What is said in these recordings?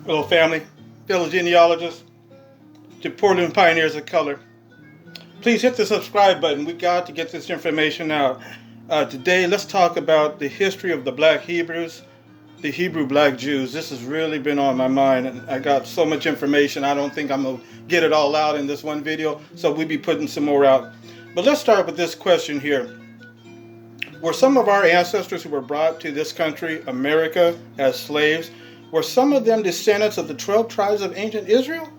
Hello, family, fellow genealogists, to Portland Pioneers of Color. Please hit the subscribe button. We got to get this information out. Today, let's talk about the history of the Black Hebrews, the Hebrew Black Jews. This has really been on my mind, and I got so much information. I don't think I'm going to get it all out in this one video, so we'll be putting some more out. But let's start with this question here. Were some of our ancestors who were brought to this country, America, as slaves, were some of them descendants of the 12 tribes of ancient Israel?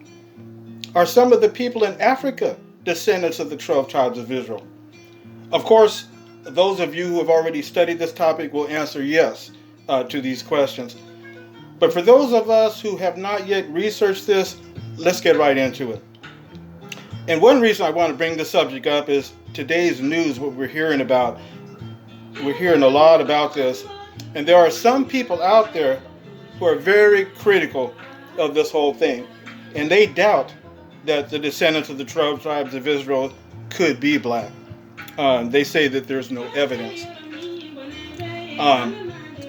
Are some of the people in Africa descendants of the 12 tribes of Israel? Of course, those of you who have already studied this topic will answer yes to these questions. But for those of us who have not yet researched this, let's get right into it. And one reason I want to bring this subject up is today's news, what we're hearing about. We're hearing a lot about this. And there are some people out there who are very critical of this whole thing. And they doubt that the descendants of the 12 tribes of Israel could be black. They say that there's no evidence.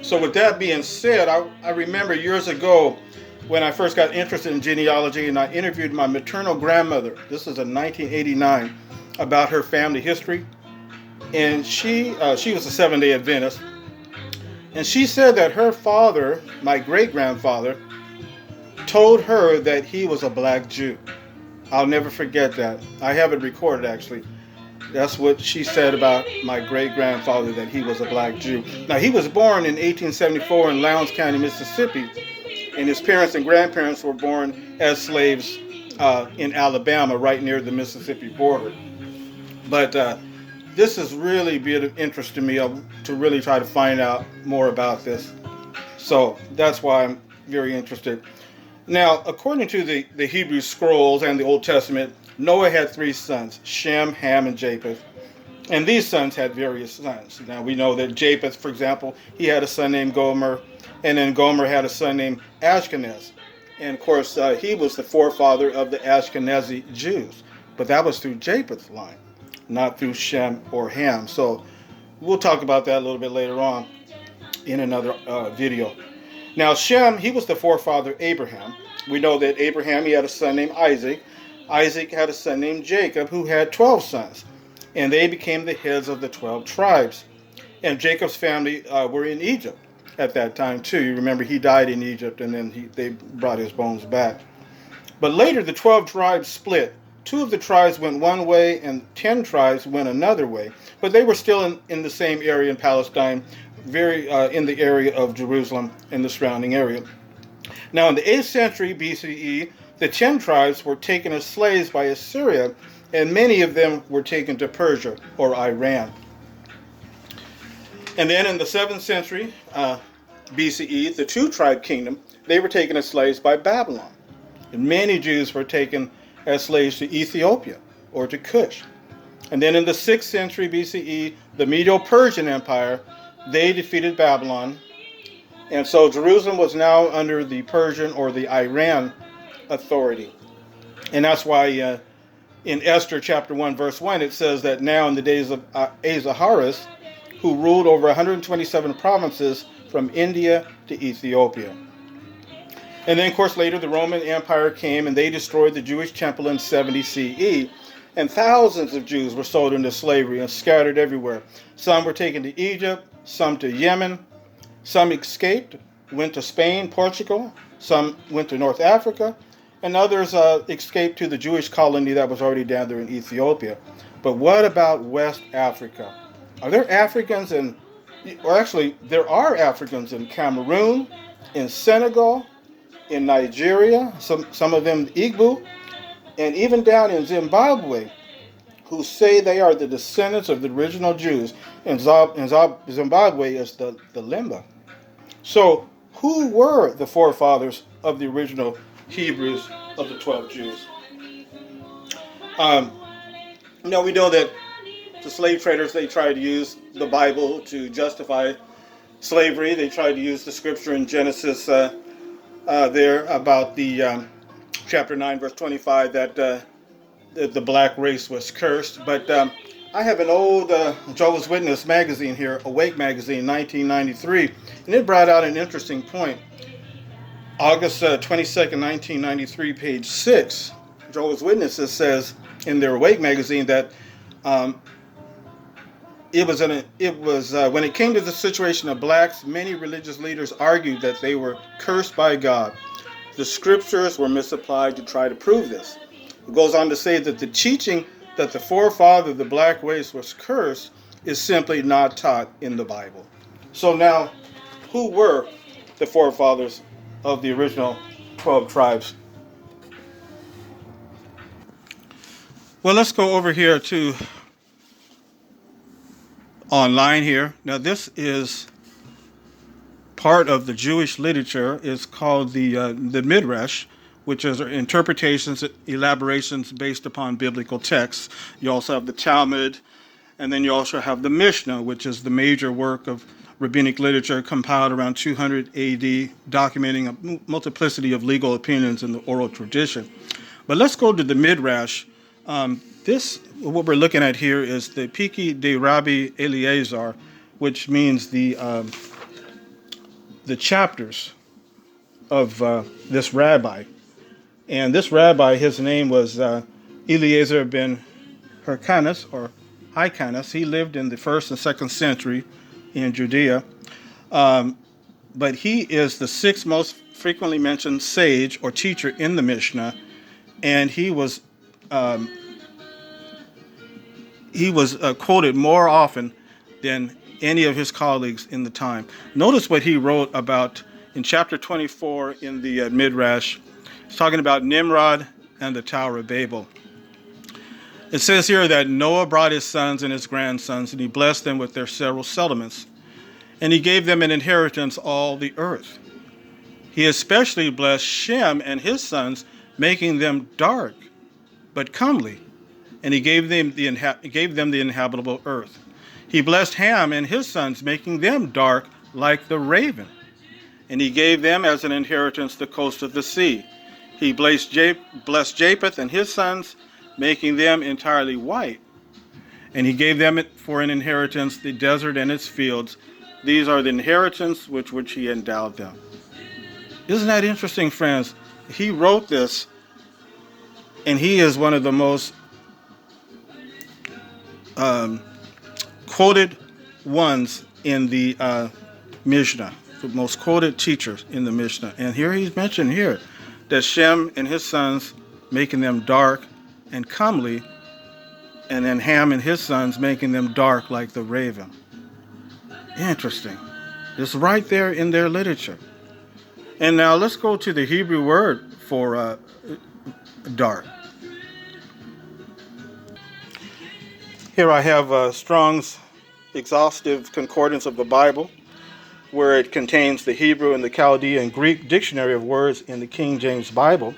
So with that being said, I remember years ago when I first got interested in genealogy, and I interviewed my maternal grandmother. This is in 1989, about her family history. And she was a Seventh-day Adventist. And she said that her father, my great-grandfather, told her that he was a black Jew. I'll never forget that. I have it recorded, actually. That's what she said about my great-grandfather, that he was a black Jew. Now, he was born in 1874 in Lowndes County, Mississippi, and his parents and grandparents were born as slaves in Alabama, right near the Mississippi border. But this has really been of interest to me to really try to find out more about this. So that's why I'm very interested. Now, according to the Hebrew scrolls and the Old Testament, Noah had 3 sons, Shem, Ham, and Japheth. And these sons had various sons. Now, we know that Japheth, for example, he had a son named Gomer, and then Gomer had a son named Ashkenaz. And, of course, he was the forefather of the Ashkenazi Jews. But that was through Japheth's line, not through Shem or Ham. So we'll talk about that a little bit later on in another video. Now, Shem, he was the forefather of Abraham. We know that Abraham, he had a son named Isaac. Isaac had a son named Jacob, who had 12 sons. And they became the heads of the 12 tribes. And Jacob's family were in Egypt at that time, too. You remember, he died in Egypt, and then they brought his bones back. But later, the 12 tribes split. 2 of the tribes went one way, and 10 tribes went another way. But they were still in the same area in Palestine, very in the area of Jerusalem and the surrounding area. Now, in the 8th century BCE, the 10 tribes were taken as slaves by Assyria, and many of them were taken to Persia or Iran. And then in the 7th century BCE, the 2-tribe kingdom, they were taken as slaves by Babylon. And many Jews were taken as slaves to Ethiopia or to Cush. And then in the 6th century BCE, the Medo-Persian Empire, they defeated Babylon. And so Jerusalem was now under the Persian or the Iran authority. And that's why in Esther chapter 1, verse 1, it says that now in the days of Ahasuerus, who ruled over 127 provinces from India to Ethiopia. And then, of course, later the Roman Empire came and they destroyed the Jewish temple in 70 CE. And thousands of Jews were sold into slavery and scattered everywhere. Some were taken to Egypt, some to Yemen, some escaped, went to Spain, Portugal, some went to North Africa, and others escaped to the Jewish colony that was already down there in Ethiopia. But what about West Africa? Are there Africans there are Africans in Cameroon, in Senegal, in Nigeria, some of them Igbo, and even down in Zimbabwe, who say they are the descendants of the original Jews. And Zimbabwe is the Limba. So who were the forefathers of the original Hebrews of the 12 Jews? We know that the slave traders, they tried to use the Bible to justify slavery. They tried to use the scripture in Genesis there about the chapter 9, verse 25, that the black race was cursed. But I have an old Jehovah's Witness magazine here, Awake magazine, 1993, and it brought out an interesting point. August 22nd, 1993, page 6, Jehovah's Witnesses says in their Awake magazine that it was when it came to the situation of blacks, many religious leaders argued that they were cursed by God. The scriptures were misapplied to try to prove this. It goes on to say that the teaching that the forefather of the black race was cursed is simply not taught in the Bible. So now, who were the forefathers of the original 12 tribes? Well, let's go over here to online here. Now, this is part of the Jewish literature. It's called the Midrash, which is interpretations, elaborations based upon biblical texts. You also have the Talmud, and then you also have the Mishnah, which is the major work of rabbinic literature compiled around 200 AD, documenting a multiplicity of legal opinions in the oral tradition. But let's go to the Midrash. What we're looking at here is the Piki de Rabbi Eliezer, which means the chapters of this rabbi. And this rabbi, his name was Eliezer ben Hyrcanus, or Hyrcanus. He lived in the 1st and 2nd century in Judea. But he is the 6th most frequently mentioned sage or teacher in the Mishnah. And he was quoted more often than any of his colleagues in the time. Notice what he wrote about in chapter 24 in the Midrash. It's talking about Nimrod and the Tower of Babel. It says here that Noah brought his sons and his grandsons, and he blessed them with their several settlements, and he gave them an inheritance all the earth. He especially blessed Shem and his sons, making them dark but comely, and he gave them the inhabitable earth. He blessed Ham and his sons, making them dark like the raven, and he gave them as an inheritance the coast of the sea. He blessed Japheth and his sons, making them entirely white, and he gave them for an inheritance the desert and its fields. These are the inheritance with which he endowed them. Isn't that interesting, friends? He wrote this, and he is one of the most quoted ones in the Mishnah, the most quoted teachers in the Mishnah. And here he's mentioned here that Shem and his sons, making them dark and comely, and then Ham and his sons, making them dark like the raven. Interesting. It's right there in their literature. And now let's go to the Hebrew word for dark. Here I have Strong's exhaustive concordance of the Bible, where it contains the Hebrew and the Chaldean and Greek dictionary of words in the King James Bible.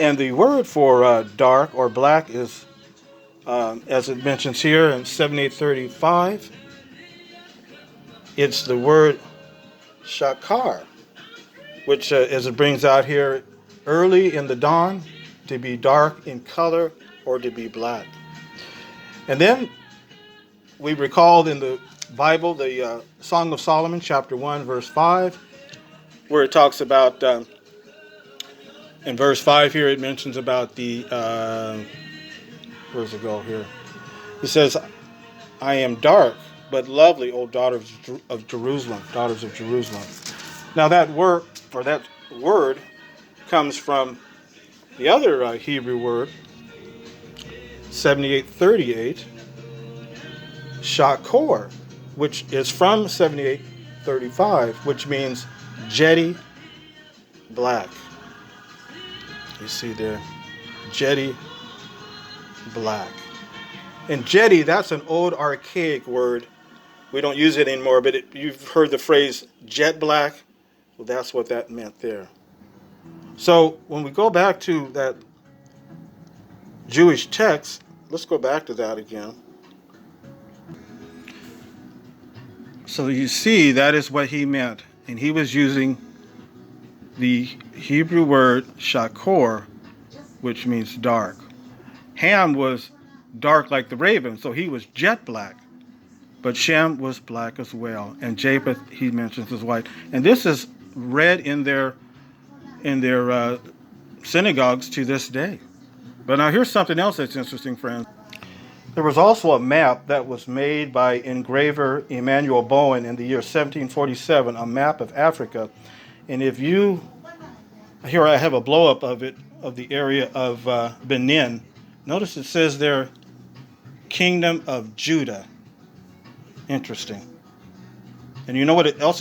And the word for dark or black is, as it mentions here in 7835, it's the word shakar, which, as it brings out here, early in the dawn, to be dark in color or to be black. And then we recalled in the Bible the Song of Solomon, chapter 1, verse 5, where it talks about, in verse 5 here, it mentions about the, where's it go here? It says, I am dark, but lovely, O daughters of Jerusalem, daughters of Jerusalem. Now that word comes from the other Hebrew word, 7838, shakor, which is from 7835, which means jetty black. You see there, jetty black. And jetty, that's an old archaic word. We don't use it anymore, but you've heard the phrase jet black. Well, that's what that meant there. So when we go back to that Jewish text, let's go back to that again. So you see, that is what he meant. And he was using the Hebrew word shakor, which means dark. Ham was dark like the raven, so he was jet black. But Shem was black as well. And Japheth, he mentions, is white. And this is read in their synagogues to this day. But now here's something else that's interesting, friends. There was also a map that was made by engraver Emmanuel Bowen in the year 1747, a map of Africa. And if you, here I have a blow-up of it, of the area of Benin. Notice it says there, Kingdom of Judah. Interesting. And you know what else